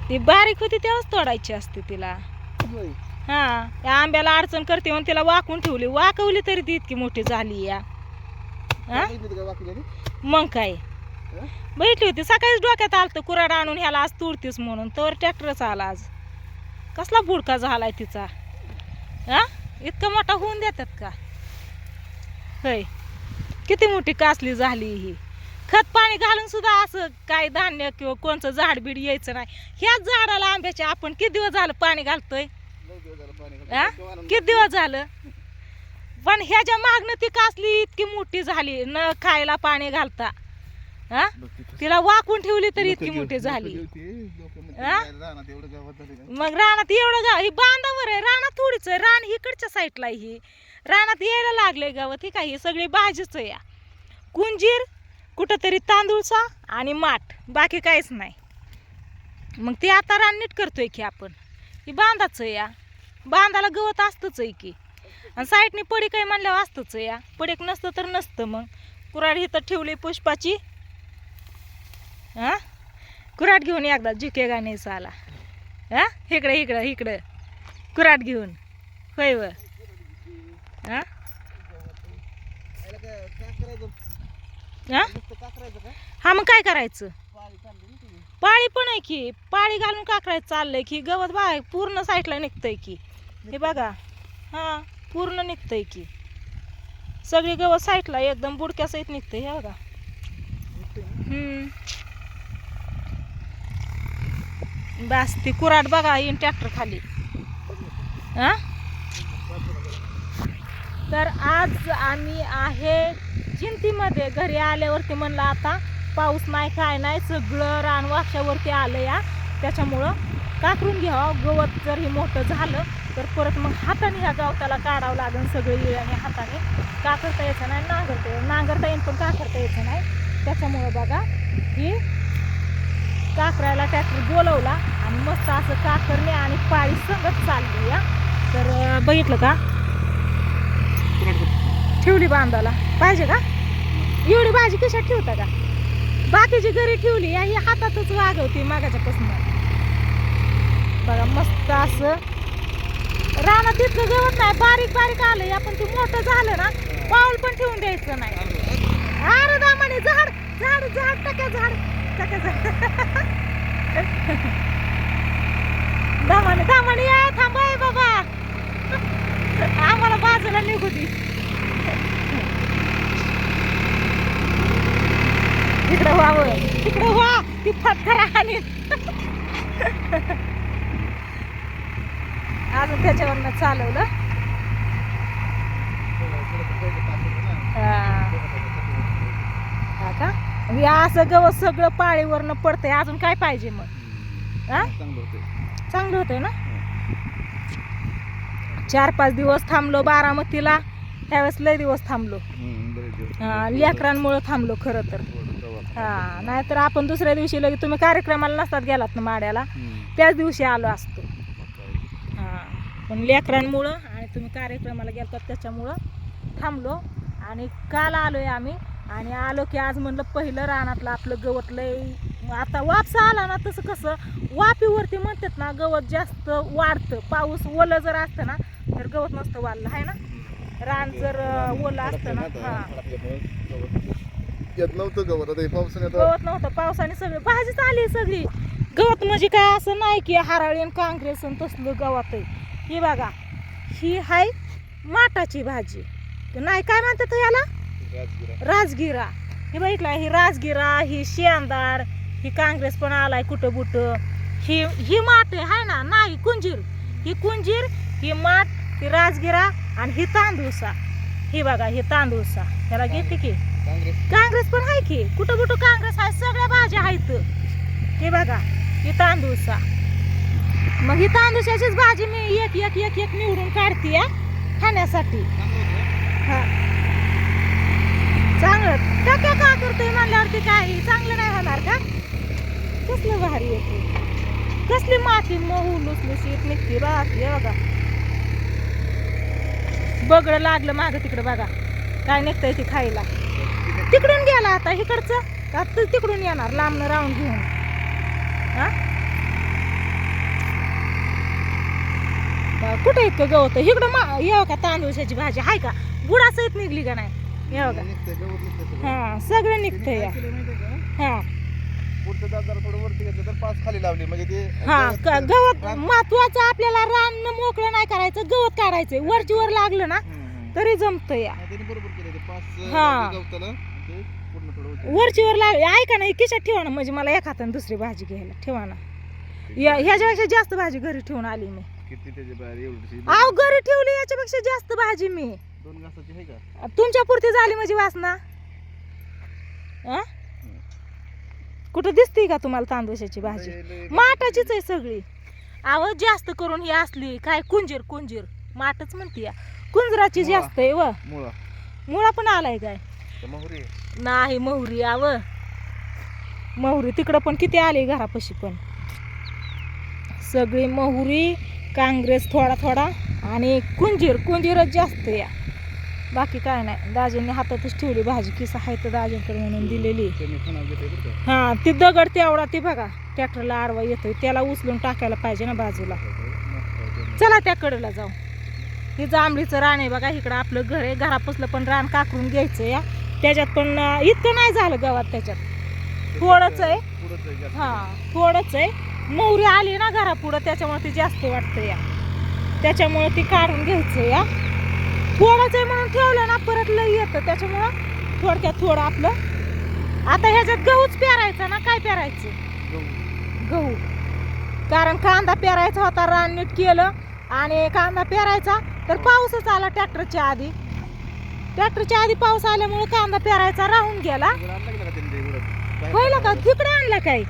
ती बारीक होती तेव्हाच तोडायची असते तिला. हा या आंब्याला अडचण करते म्हणून तिला वाकून ठेवली, वाकवली तरी ती इतकी मोठी झाली या. मग काय बैठली होती सकाळीच डोक्यात आलतं कुऱ्हाड आणून ह्याला आज तोडतीस म्हणून, तर ट्रॅक्टरच आला आज. कसला बुडका झालाय तिचा. हा इतका मोठा होऊन देतात का. होय किती मोठी कासली झाली ही. खत पाणी घालून सुद्धा असं काय धान्य किंवा कोणचं झाड बीड यायचं नाही. ह्याच झाडाला आंब्याच्या आपण किती दिवस झालं पाणी घालतोय. किती दिवस झालं, पण ह्याच्या मागणं ती कासली इतकी मोठी झाली न खायला पाणी घालता. हा तिला वाकून ठेवली तरी इतकी मोठी झाली. मग रानात एवढं गाव ही बांधावर आहे, रानात थोडीच आहे. रान इकडच्या साईडला ही रानात यायला लागले गावात. ही काय ही सगळी भाजीच या. कुंजीर कुठंतरी तांदूळचा आणि माठ, बाकी काहीच नाही. मग ती आता रान नीट करतोय की आपण. ही बांधाच या, बांधाला गवत असतंच आहे की, आणि साईडनी पडीक आहे म्हणल्यावर असतंच या. पडीक नसतं तर नसतं. मग कुऱ्हाड इथं ठेवली पुष्पाची. हा कुऱ्हाड घेऊन एकदा जिके गाण्याचा आला. हा इकडं इकडं इकडं कुऱ्हाड घेऊन. होय व हा हा मग काय करायचं. पाळी पण आहे की, पाळी घालून काकरायचं चाललंय की. गवत बा पूर्ण साईडला निघतंय की, हे बघा. हा पूर्ण निघतंय की, सगळी गवत साईडला एकदम बुडक्या सहित निघतंय. हे बघा. बस ती कुऱ्हाड बघा येईन ट्रॅक्टर खाली. हा तर आज आम्ही आहे चिंतीमध्ये. घरी आल्यावरती म्हणलं आता पाऊस नाही काय नाही, सगळं रान वाक्षावरती आलं या. त्याच्यामुळं काकरून घ्यावं. गवत जर हे मोठं झालं तर परत मग हाताने ह्या गवताला काढावं लागेल सगळं येळ्याने. हाताने काकरता यायचं नाही, नांगरता येईन पण काकरता यायचं नाही. त्याच्यामुळं बघा ही काकरायला ट्रॅक्टर बोलवला आणि मस्त असं काकरणे आणि पाळी संगत चालली या. तर बघितलं का ठेवली बांधाला पाहिजे का. एवढी भाजी कशात ठेवता का. बाकीची घरी ठेवली या, ही हातातच वागवते मागाच्यापासून. बघा मस्त असं रानात इतकं गवत नाही, बारीक बारीक आलं या. पण ते मोठं झालं ना पाऊल पण ठेवून द्यायचं नाही. अरे दामाने झाड झाड झाड टाक्या झाड टाक्या झाड. दामाने दामाने या थांबाय बाबा, आम्हाला बाजूला निघू दे. इकडं व्हावं तिकडं व्हा, ती फटकरा आणि अजून त्याच्यावरनं चालवलं. हा का हे असं गवत सगळं पाळीवरनं पडतंय. अजून काय पाहिजे मग. हा चांगलं होतंय ना. 4-5 दिवस थांबलो बारामतीला. त्यावेळेस लय दिवस थांबलो. लेकरांमुळं थांबलो खरं तर. हा नाहीतर आपण दुसऱ्या दिवशी लगे तुम्ही कार्यक्रमाला नसतात गेलात ना माड्याला, त्याच दिवशी आलो असतो. हा पण लेकरांमुळं आणि तुम्ही कार्यक्रमाला गेलतात त्याच्यामुळं थांबलो. आणि काल आलोय आम्ही. आणि आलो की आज म्हणलं पहिलं रानातलं आपलं गवत लय. आता वापसा आला ना तसं कसं वाफीवरती म्हणतात ना गवत जास्त वाढतं. पाऊस ओलं जर असतं ना तर गवत नसतं वाढलं आहे ना. रान जर ओलं असतं ना गवत नव्हतं. पावसाने सगळं भाजीच आली सगळी. गवत म्हणजे काय असं नाही की हराळी काँग्रेस तसलं गवत आहे. ही बघा ही हाय माठाची भाजी नाही काय म्हणतात याला, राजगिरा. हे बघितलं ही राजगिरा, ही शेंदाड, ही काँग्रेस पण आलाय कुठं बुटं. ही माठ आहे ना, नाही कुंजीर. ही कुंजीर, ही माठ, ही राजगिरा आणि ही तांदूळसा. ही बघा ही तांदूळसा त्याला घेते की काँग्रेस पण आहे की कुठं कुठं काँग्रेस आहे. सगळ्या भाज्या आहेत. हे बघा ही तांदूळसा. मग ही तांदूळशाचीच भाजी मी एक एक एक एक निवडून काढते खाण्यासाठी. हा चांगलं टाक्या का करतोय म्हणल्यावरती काही चांगलं नाही होणार का. कसलं भारी येते, कसली माती मऊ लुसलुशीत निघते. बाकी बघा बगड लागलं मागं तिकडं बघा काय निघतंय ते खायला. तिकडून गेला आता इकडचं आता तिकडून येणार लांबनं राऊंड घेऊन. हा कुठे इतकं गवत इकडं येऊ का तांदूळशाची भाजी आहे का बुडासहित निघली का नाही येऊ का हा सगळं निघतंय या हा पुढचं दात जरा थोडं वरती घेतलं तर पाच खाली लावली म्हणजे ते हा गवत महत्वाचं आपल्याला रान मोकळं नाही करायचं गवत काढायचंय वरची वर लागलं ना तरी जमत या त्यांनी बरोबर केलं ते पाच हा. गवताला ते पूर्ण थोडं होतं. वरची वर लागली ऐका ना खिशात ठेवा ना म्हणजे मला एक हाताने दुसरी भाजी घ्यायला ठेवा ना ह्याच्यापेक्षा जास्त भाजी घरी ठेवून आली मी किती त्याची बाहेर एवढी आव घरी ठेवली याच्यापेक्षा जास्त भाजी मी 2 घासाची आहे का तुमच्या पुरती झाली म्हणजे वासना कुठं दिसते का तुम्हाला तांदूळशाची भाजी माठाचीच आहे सगळी आवाज जास्त करून ही असली काय कुंजीर माठच म्हणते या कुंजराची जास्त आहे व मुळा मुळा पण आलाय काय मोहरी नाही मोहरी आव मोहरी तिकडं पण किती आली घरापाशी पण सगळी मोहरी काँग्रेस थोडा आणि कुंजीरच जास्त या बाकी काय नाही दाजींनी हातातच ठेवली भाजी किसा आहे तर दाजींकडे म्हणून दिलेली हा ती दगड तेवढा ती बघा ट्रॅक्टरला आरवा येतोय त्याला उचलून टाकायला पाहिजे ना बाजूला चला त्या कडेला जाऊ हे जांभळीचं रान आहे बघा इकडं आपलं घर आहे घरापासलं पण रान काकरून घ्यायचं या त्याच्यात पण इतकं नाही झालं गावात त्याच्यात थोडंच आहे हा थोडंच आहे मोहरी आली ना घरापुढं त्याच्यामुळे ती जास्त वाटतं या त्याच्यामुळे ती काढून घ्यायचं या थोडंच आहे म्हणून ठेवलं ना परत लई येतं त्याच्यामुळं थोडक्यात थोडं आपलं आता ह्याच्यात गहूच पेरायचा ना काय पेरायचं गहू कारण कांदा पेरायचा होता रान नीट केलं आणि कांदा पेरायचा तर पाऊसच आला ट्रॅक्टरच्या आधी पाऊस आल्यामुळे कांदा पेरायचा राहून गेला पहिला का तिकडे आणला काय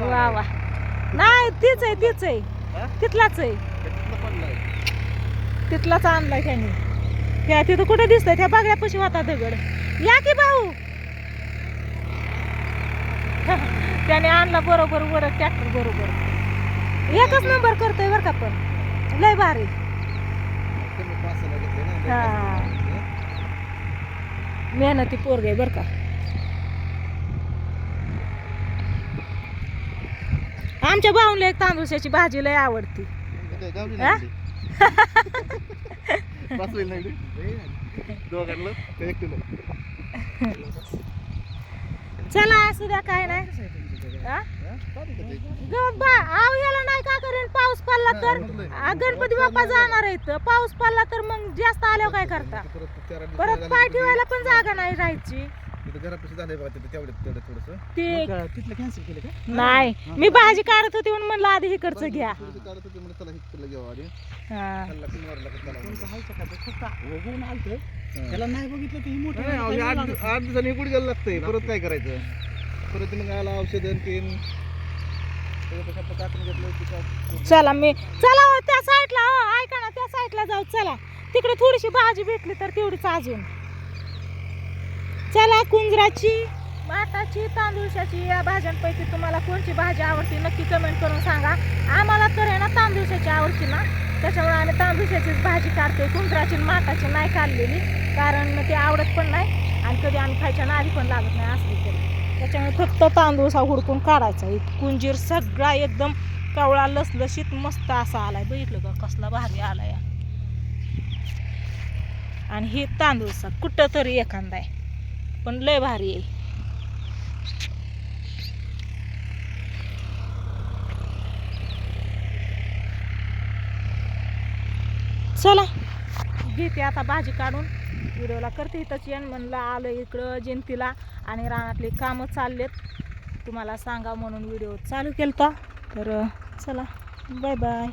वा वा नाही तीच आहे तिथलाच आणलाय त्यांनी त्या तिथं कुठे दिसतंय त्या बागड्यापाशी होता दगड या की भाऊ त्याने आणला बरोबर वर ट्रॅक्टर बरोबर एकच नंबर करतोय बर का पण लय भारी हा मेहनती पोरग आहे बर का आमच्या भाऊला एक तांदूळशाची भाजी लय आवडती चला असू द्या काय नाही ह्याला नाही का करेन पाऊस पडला तर गणपती बाप्पा जाणार आहेत पाऊस पडला तर मग जास्त आल्यावर काय करता परत पाय ठेवायला पण जागा नाही राहायची नाही मी भाजी काढत होती म्हणून म्हणलं आधी इकडचं घ्या नाही बघितलं 8 दिवसांनी इकडे गेलं लागतंय परत काय करायचं परत मग आला औषध चला चला त्या साईडला ऐका ना त्या साईडला जाऊ चला तिकडे थोडीशी भाजी भेटली तर तेवढीच अजून चला कुंजराची माठाची तांदूळशाची या भाज्यांपैकी तुम्हाला कोणची भाजी आवडते नक्की कमेंट करून सांगा आम्हाला तर आहे ना तांदूळशाची आवडते ना त्याच्यामुळे आम्ही तांदूळशाचीच भाजी काढते कुंजराची माठाची नाही काढलेली कारण ते आवडत पण नाही आणि कधी आम्ही खायच्या नादी पण लागत नाही असली तरी त्याच्यामुळे फक्त तांदूळ हुडकून काढायचा कुंजीर सगळा एकदम कवळा लसलशीत मस्त असा आलाय बघितलं का कसला भारी आलाय आणि हे तांदूळचा कुठं तरी एखादा आहे पण लय भारी आहे चला घेते आता भाजी काढून व्हिडिओला करते इथंच येण म्हणलं आलं इकडं जयंतीला आणि रानातले कामं चाललेत तुम्हाला सांगा म्हणून व्हिडिओ चालू केलता तर चला बाय बाय